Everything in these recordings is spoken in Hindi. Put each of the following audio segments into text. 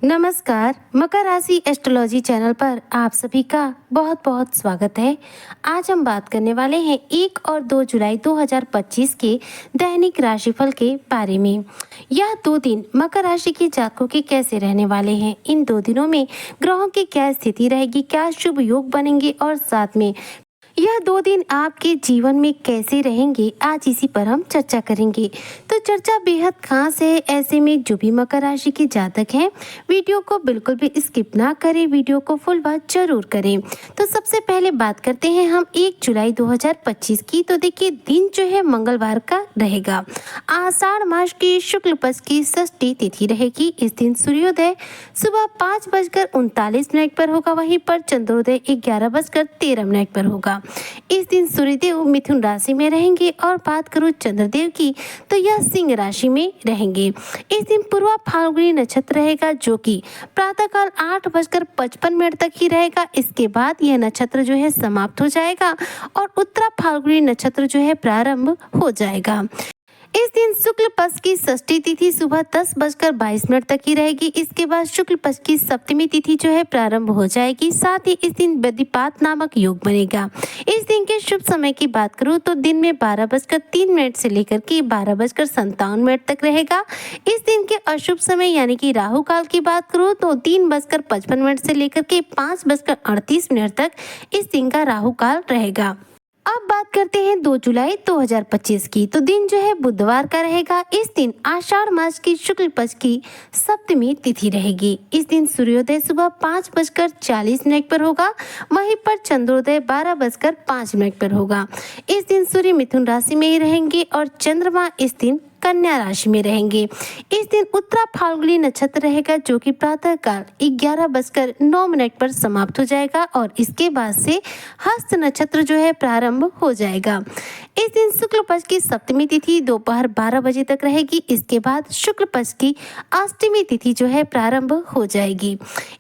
नमस्कार। मकर राशि एस्ट्रोलॉजी चैनल पर आप सभी का बहुत बहुत स्वागत है। आज हम बात करने वाले हैं 1 और 2 जुलाई 2025 के दैनिक राशिफल के बारे में। यह 2 दिन मकर राशि के जातकों के कैसे रहने वाले हैं, इन 2 दिनों में ग्रहों की क्या स्थिति रहेगी, क्या शुभ योग बनेंगे और साथ में यह 2 दिन आपके जीवन में कैसे रहेंगे, आज इसी पर हम चर्चा करेंगे। तो चर्चा बेहद खास है, ऐसे में जो भी मकर राशि के जातक हैं वीडियो को बिल्कुल भी स्किप ना करें, वीडियो को फुल वॉच जरूर करें। तो सबसे पहले बात करते हैं हम 1 जुलाई 2025 की। तो देखिए दिन जो है मंगलवार का रहेगा। आषाढ़ मास की शुक्ल पक्ष की षष्ठी तिथि रहेगी। इस दिन सूर्योदय सुबह 5:39 पर होगा, वहीं पर चंद्रोदय 11:13 पर होगा। इस दिन सूर्यदेव मिथुन राशि में रहेंगे और बात करूं चंद्रदेव की तो यह सिंह राशि में रहेंगे। इस दिन पूर्वा फाल्गुनी नक्षत्र रहेगा जो कि प्रातःकाल 8:55 तक ही रहेगा। इसके बाद यह नक्षत्र जो है समाप्त हो जाएगा और उत्तरा फाल्गुनी नक्षत्र जो है प्रारंभ हो जाएगा। इस दिन शुक्ल पक्ष की षष्ठी तिथि सुबह 10:22 तक ही रहेगी। इसके बाद शुक्ल पक्ष की सप्तमी तिथि जो है प्रारंभ हो जाएगी। साथ ही इस दिन व्यतिपात नामक योग बनेगा। इस दिन के शुभ समय की बात करूं तो दिन में 12:03 से लेकर के 12:57 तक रहेगा। इस दिन के अशुभ समय यानी कि राहु काल की बात करूं तो 3:55 से लेकर के 5:38 तक इस दिन का राहु काल रहेगा। अब बात करते हैं 2 जुलाई 2025 की। तो दिन जो है बुधवार का रहेगा। इस दिन आषाढ़ मास की शुक्ल पक्ष की सप्तमी तिथि रहेगी। इस दिन सूर्योदय सुबह 5:40 पर होगा, वहीं पर चंद्रोदय 12:05 पर होगा। इस दिन सूर्य मिथुन राशि में ही रहेंगे और चंद्रमा इस दिन कन्या राशि में रहेंगे। इस दिन उत्तरा फाल्गुनी नक्षत्र रहेगा जो कि प्रातःकाल 11:09 पर समाप्त हो जाएगा और इसके बाद से हस्त नक्षत्र जो है प्रारंभ हो जाएगा। इस दिन शुक्ल पक्ष की सप्तमी तिथि दोपहर 12 बजे तक रहेगी। इसके बाद शुक्ल पक्ष की अष्टमी तिथि जो है प्रारंभ हो जाएगी।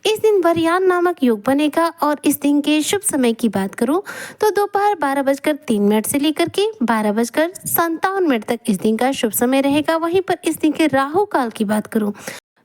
इस दिन वरयान नामक योग बनेगा और इस दिन के शुभ समय की बात करूं तो दोपहर 12:03 से लेकर के 12:57 तक इस दिन का शुभ समय रहेगा। वहीं पर इस दिन के राहु काल की बात करूं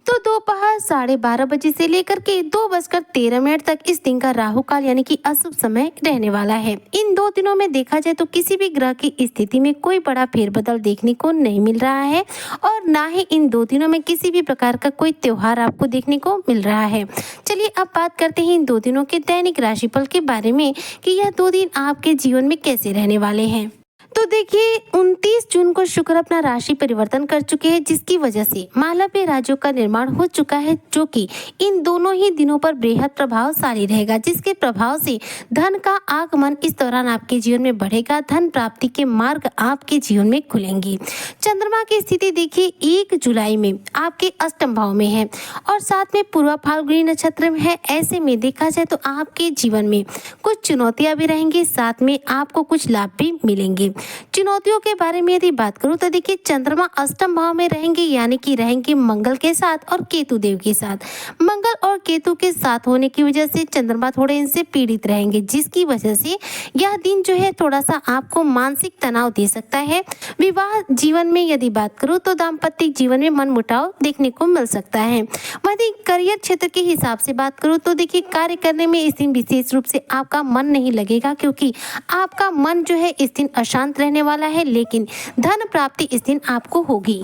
तो दोपहर 12:30 बजे से लेकर के 2:13 तक इस दिन का राहु काल यानी कि अशुभ समय रहने वाला है। इन 2 दिनों में देखा जाए तो किसी भी ग्रह की स्थिति में कोई बड़ा फेरबदल देखने को नहीं मिल रहा है और ना ही इन 2 दिनों में किसी भी प्रकार का कोई त्योहार आपको देखने को मिल रहा है। चलिए अब बात करते हैं इन 2 दिनों के दैनिक राशिफल के बारे में कि यह 2 दिन आपके जीवन में कैसे रहने वाले हैं। तो देखिए 29 जून को शुक्र अपना राशि परिवर्तन कर चुके हैं, जिसकी वजह से मालव्य राज्यों का निर्माण हो चुका है जो कि इन दोनों ही दिनों पर बेहद प्रभावशाली रहेगा, जिसके प्रभाव से धन का आगमन इस दौरान आपके जीवन में बढ़ेगा। धन प्राप्ति के मार्ग आपके जीवन में खुलेंगे। चंद्रमा की स्थिति देखिए 1 जुलाई में आपके अष्टम भाव में है और साथ में पूर्वा फाल्गुनी नक्षत्र में है। ऐसे में देखा जाए तो आपके जीवन में कुछ चुनौतियां भी रहेंगी, साथ में आपको कुछ लाभ भी मिलेंगे। चुनौतियों के बारे में यदि बात करूं तो देखिए चंद्रमा अष्टम भाव में रहेंगे यानी कि रहेंगे मंगल के साथ और केतु देव के साथ। मंगल और केतु के साथ होने की वजह से चंद्रमा थोड़े इनसे पीड़ित रहेंगे, जिसकी वजह से यह दिन जो है थोड़ा सा आपको मानसिक तनाव दे सकता है। विवाह जीवन में यदि बात करूं तो दाम्पत्य जीवन में मनमुटाव देखने को मिल सकता है। वहीं करियर क्षेत्र के हिसाब से बात करूं तो देखिए कार्य करने में इस दिन विशेष रूप से आपका मन नहीं लगेगा, क्योंकि आपका मन जो है इस दिन अशांत रहने वाला है, लेकिन धन प्राप्ति इस दिन आपको होगी।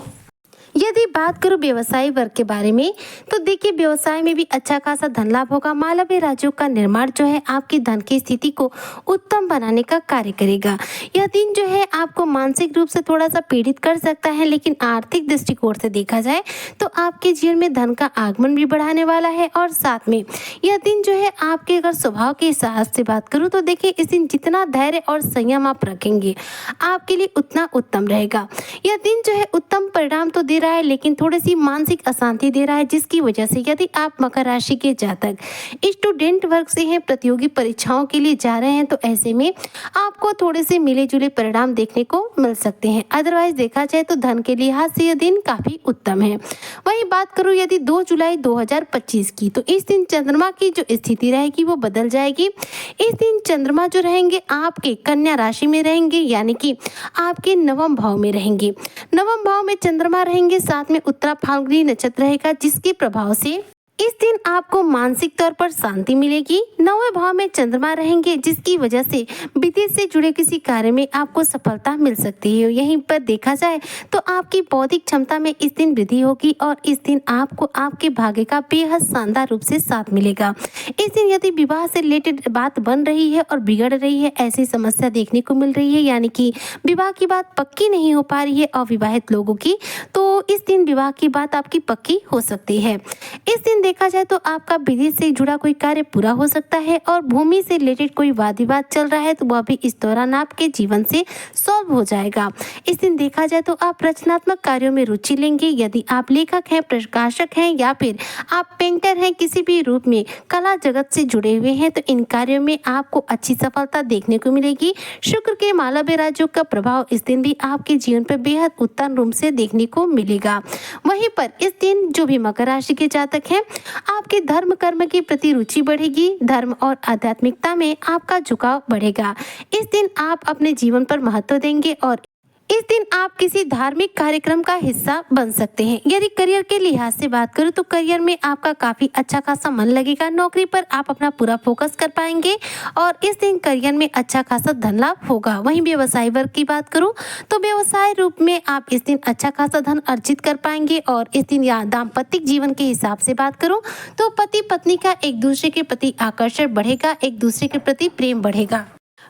यदि बात करूं व्यवसायी वर्ग के बारे में तो देखिए व्यवसाय में भी अच्छा खासा धन लाभ होगा। मालव्य राज्यों का निर्माण जो है आपकी धन की स्थिति को उत्तम बनाने का कार्य करेगा। यह दिन जो है आपको मानसिक रूप से थोड़ा सा पीड़ित कर सकता है, लेकिन आर्थिक दृष्टिकोण से देखा जाए तो आपके जीवन में धन का आगमन भी बढ़ाने वाला है। और साथ में यह दिन जो है आपके अगर स्वभाव के हिसाब से बात करूँ तो देखिए इस दिन जितना धैर्य और संयम आप रखेंगे आपके लिए उतना उत्तम रहेगा। यह दिन जो है उत्तम परिणाम तो दे रहा है, लेकिन थोड़ी सी मानसिक अशांति दे रहा है, जिसकी वजह से यदि आप मकर राशि के जातक स्टूडेंट वर्ग से हैं, प्रतियोगी परीक्षाओं के लिए जा रहे हैं, तो ऐसे में आपको थोड़े से मिले जुले परिणाम देखने को मिल सकते हैं। अदरवाइज देखा जाए तो धन के लिहाज से यह दिन काफी उत्तम है। वहीं बात करूं यदि 2 जुलाई 2025 की तो इस दिन चंद्रमा की जो स्थिति रहेगी वो बदल जाएगी। इस दिन चंद्रमा जो रहेंगे आपके कन्या राशि में रहेंगे, यानी कि आपके नवम भाव में रहेंगे। नवम भाव में चंद्रमा रहेंगे, साथ में उत्तरा फाल्गुनी नक्षत्र रहेगा, जिसके प्रभाव से इस दिन आपको मानसिक तौर पर शांति मिलेगी। 9वें भाव में चंद्रमा रहेंगे, जिसकी वजह से विदेश से जुड़े किसी कार्य में आपको सफलता मिल सकती है। यहीं पर देखा जाए तो आपकी बौद्धिक क्षमता में इस दिन वृद्धि होगी और इस दिन आपको आपके भाग्य का बेहद शानदार रूप से साथ मिलेगा। इस दिन यदि विवाह से रिलेटेड बात बन रही है और बिगड़ रही है, ऐसी समस्या देखने को मिल रही है, यानी कि विवाह की बात पक्की नहीं हो पा रही है अविवाहित लोगों की, तो इस दिन विवाह की बात आपकी पक्की हो सकती है। इस दिन देखा जाए तो आपका विदेश से जुड़ा कोई कार्य पूरा हो सकता है और भूमि से रिलेटेड कोई वाद विवाद चल रहा है तो वह भी इस दौरान आपके जीवन से सॉल्व हो जाएगा। इस दिन देखा जाए तो आप रचनात्मक कार्यों में रुचि लेंगे। यदि आप लेखक हैं, प्रकाशक हैं या फिर आप पेंटर हैं, किसी भी रूप में कला जगत से जुड़े हुए हैं, तो इन कार्यों में आपको अच्छी सफलता देखने को मिलेगी। शुक्र के मालव्य राजयोग का प्रभाव इस दिन भी आपके जीवन पर बेहद उत्तम रूप से देखने को मिलेगा। वहीं पर इस दिन जो भी मकर राशि के जातक हैं, आपके धर्म कर्म के प्रति रुचि बढ़ेगी। धर्म और आध्यात्मिकता में आपका झुकाव बढ़ेगा। इस दिन आप अपने जीवन पर महत्व देंगे और इस दिन आप किसी धार्मिक कार्यक्रम का हिस्सा बन सकते हैं। यदि करियर के लिहाज से बात करूं तो करियर में आपका काफी अच्छा खासा मन लगेगा। नौकरी पर आप अपना पूरा फोकस कर पाएंगे और इस दिन करियर में अच्छा खासा धन लाभ होगा। वहीं व्यवसाय वर्ग की बात करूं तो व्यवसाय रूप में आप इस दिन अच्छा खासा धन अर्जित कर पाएंगे और इस दिन या दाम्पत्य जीवन के हिसाब से बात करूं तो पति पत्नी का एक दूसरे के प्रति आकर्षण बढ़ेगा, एक दूसरे के प्रति प्रेम बढ़ेगा।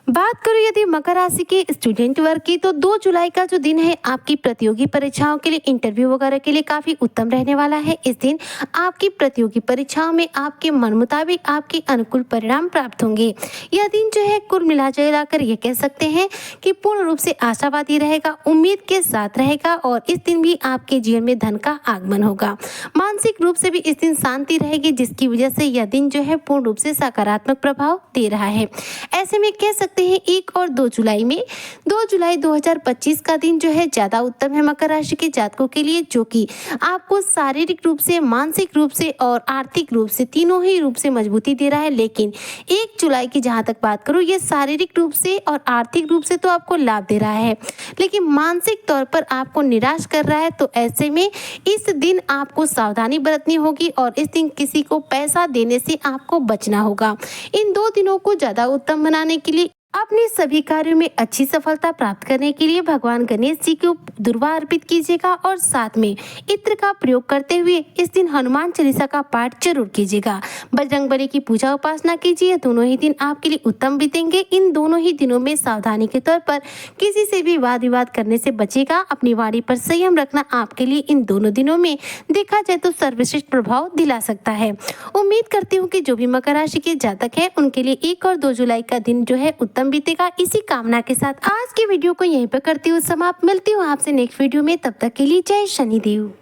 बात करूं यदि मकर राशि के स्टूडेंट वर्ग की तो 2 जुलाई का जो दिन है आपकी प्रतियोगी परीक्षाओं के लिए, इंटरव्यू वगैरह के लिए काफी उत्तम रहने वाला है। इस दिन आपकी प्रतियोगी परीक्षाओं में आपके मन मुताबिक आपके अनुकूल परिणाम प्राप्त होंगे। यह दिन जो है कुल मिलाकर ये कह सकते हैं कि पूर्ण रूप से आशावादी रहेगा, उम्मीद के साथ रहेगा और इस दिन भी आपके जीवन में धन का आगमन होगा। मानसिक रूप से भी इस दिन शांति रहेगी, जिसकी वजह से यह दिन जो है पूर्ण रूप से सकारात्मक प्रभाव दे रहा है। ऐसे में कह सकते हैं 1 और 2 जुलाई में 2 जुलाई 2025 का दिन जो है ज्यादा उत्तम है मकर राशि के जातकों के लिए, जो कि आपको शारीरिक रूप से, मानसिक रूप से और आर्थिक रूप से, तीनों ही रूप से मजबूती दे रहा है। लेकिन 1 जुलाई की जहां तक बात करूं, ये शारीरिक रूप से और आर्थिक रूप से तो आपको लाभ दे रहा है, लेकिन मानसिक तौर पर आपको निराश कर रहा है। तो ऐसे में इस दिन आपको सावधानी बरतनी होगी और इस दिन किसी को पैसा देने से आपको बचना होगा। इन 2 दिनों को ज्यादा उत्तम बनाने के लिए, अपने सभी कार्यों में अच्छी सफलता प्राप्त करने के लिए भगवान गणेश जी को दुर्वा अर्पित कीजिएगा और साथ में इत्र का प्रयोग करते हुए इस दिन हनुमान चालीसा का पाठ जरूर कीजिएगा। बजरंगबली की पूजा उपासना कीजिए। दोनों ही दिन आपके लिए उत्तम बीतेंगे। इन दोनों ही दिनों में सावधानी के तौर पर किसी से भी वाद विवाद करने से बचेगा। अपनी वाणी पर संयम रखना आपके लिए इन दोनों दिनों में देखा जाए तो सर्वश्रेष्ठ प्रभाव दिला सकता है। उम्मीद करती हूँ कि जो भी मकर राशि के जातक है उनके लिए 1 और 2 जुलाई का दिन जो है उत्तम बीतेगा। इसी कामना के साथ आज की वीडियो को यहीं पर करती हूँ समाप्त। मिलती हूँ आपसे नेक्स्ट वीडियो में, तब तक के लिए जय शनिदेव।